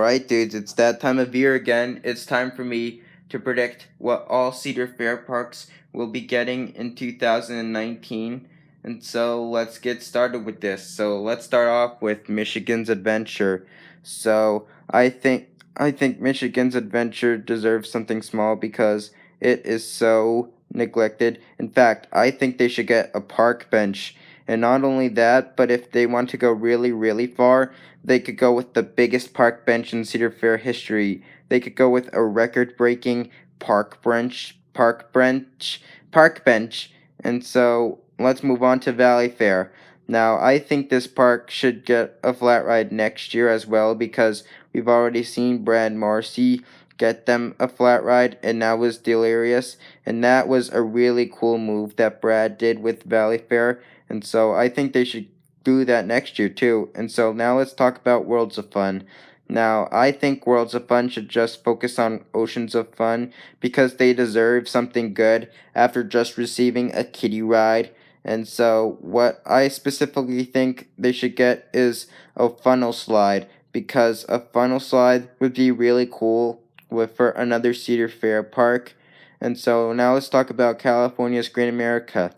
Alright, dudes, it's that time of year again. It's time for me to predict what all Cedar Fair Parks will be getting in 2019. And so let's get started with this. So let's start off with Michigan's Adventure. So I think Michigan's Adventure deserves something small because it is so neglected. In fact, I think they should get a park bench. And not only that, but if they want to go really, really far, they could go with the biggest park bench in Cedar Fair history. They could go with a record-breaking park bench. And so let's move on to Valley Fair. Now, I think this park should get a flat ride next year as well because we've already seen Brad Marcy get them a flat ride, and that was delirious. And that was a really cool move that Brad did with Valley Fair. And so I think they should do that next year too. And so now let's talk about Worlds of Fun. Now, I think Worlds of Fun should just focus on Oceans of Fun because they deserve something good after just receiving a kiddie ride. And so what I specifically think they should get is a funnel slide because a funnel slide would be really cool for another Cedar Fair park. And so now let's talk about California's Great America.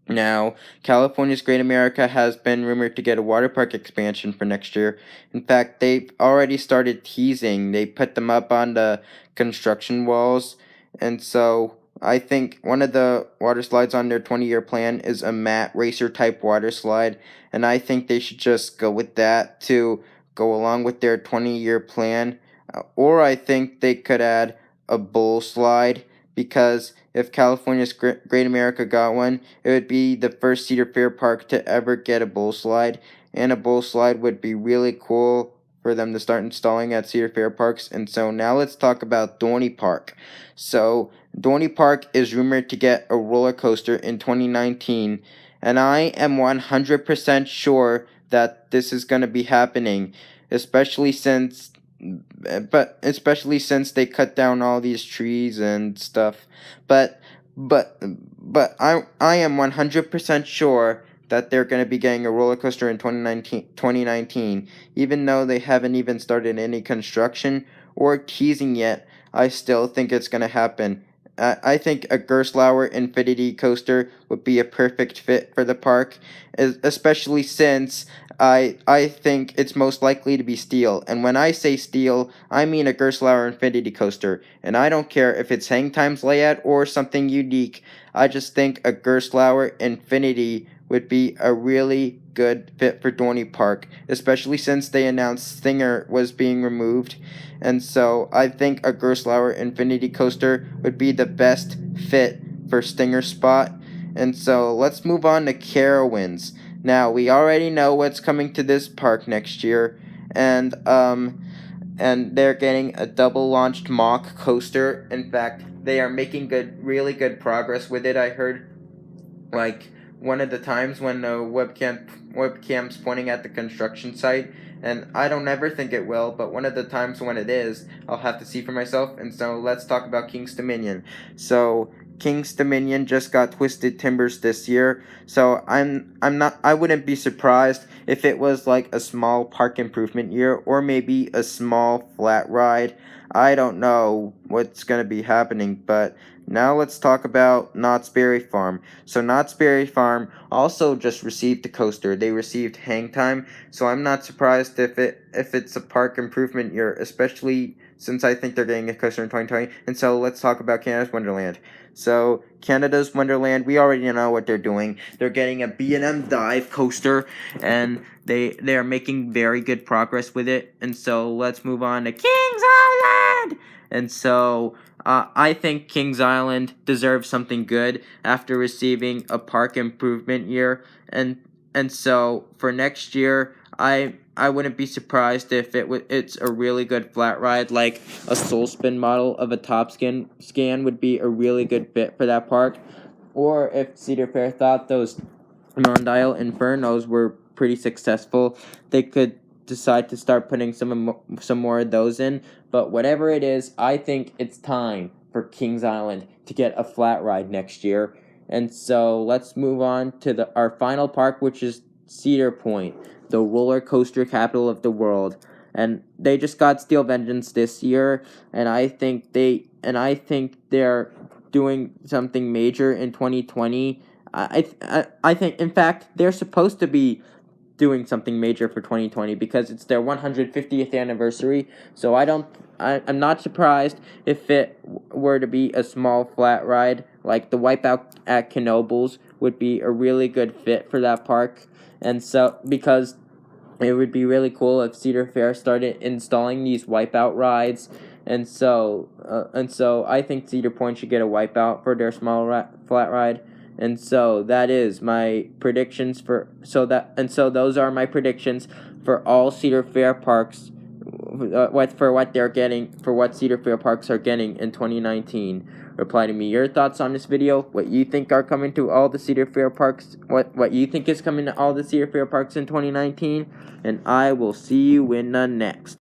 Now, California's Great America has been rumored to get a water park expansion for next year. In fact, they've already started teasing. They put them up on the construction walls. And so I think one of the water slides on their 20-year plan is a mat racer type water slide. And I think they should just go with that to go along with their 20-year plan. Or I think they could add a bull slide because if California's Great America got one, it would be the first Cedar Fair park to ever get a bull slide, and a bull slide would be really cool for them to start installing at Cedar Fair Parks. And so now let's talk about Dorney Park. So Dorney Park is rumored to get a roller coaster in 2019, and I am 100% sure that this is going to be happening, especially since they cut down all these trees and stuff. But I am 100% sure that they're going to be getting a roller coaster in 2019, even though they haven't even started any construction or teasing yet. I still think it's going to happen. I think a Gerstlauer Infinity coaster would be a perfect fit for the park, especially since I think it's most likely to be steel. And when I say steel, I mean a Gerstlauer Infinity coaster. And I don't care if it's Hang Time's layout or something unique. I just think a Gerstlauer Infinity would be a really good fit for Dorney Park, especially since they announced Stinger was being removed. And so I think a Gerstlauer Infinity coaster would be the best fit for Stinger spot. And so let's move on to Carowinds. Now, we already know what's coming to this park next year, and they're getting a double-launched mock coaster. In fact, they are making really good progress with it. I heard, like, one of the times when the webcam's pointing at the construction site, and I don't ever think it will, but one of the times when it is, I'll have to see for myself. And so let's talk about King's Dominion. So King's Dominion just got Twisted Timbers this year, so I wouldn't be surprised if it was like a small park improvement year or maybe a small flat ride. I don't know what's going to be happening, but now let's talk about Knott's Berry Farm. So Knott's Berry Farm also just received a coaster. They received Hang Time, so I'm not surprised if it's a park improvement year, especially since I think they're getting a coaster in 2020. And so let's talk about Canada's Wonderland. So Canada's Wonderland, we already know what they're doing. They're getting a B&M dive coaster, and they are making very good progress with it. And so let's move on to Kings Island. And so I think Kings Island deserves something good after receiving a park improvement year. And so for next year, I wouldn't be surprised if it's a really good flat ride, like a Soul Spin model of a Top Scan would be a really good fit for that park. Or if Cedar Fair thought those Non-Dial Infernos were pretty successful, they could decide to start putting some more of those in. But whatever it is, I think it's time for Kings Island to get a flat ride next year. And so let's move on to our final park, which is Cedar Point, the roller coaster capital of the world. and they just got Steel Vengeance this year, and I think they're doing something major in 2020. I think, in fact, they're supposed to be doing something major for 2020 because it's their 150th anniversary. So I'm not surprised if it were to be a small flat ride, like the Wipeout at Knoebels would be a really good fit for that park. And so, because it would be really cool if Cedar Fair started installing these Wipeout rides. And so I think Cedar Point should get a Wipeout for their small flat ride. And so that is my predictions those are my predictions for all Cedar Fair Parks, what Cedar Fair Parks are getting in 2019. Reply to me your thoughts on this video, what you think are coming to all the Cedar Fair Parks, what you think is coming to all the Cedar Fair Parks in 2019, and I will see you in the next.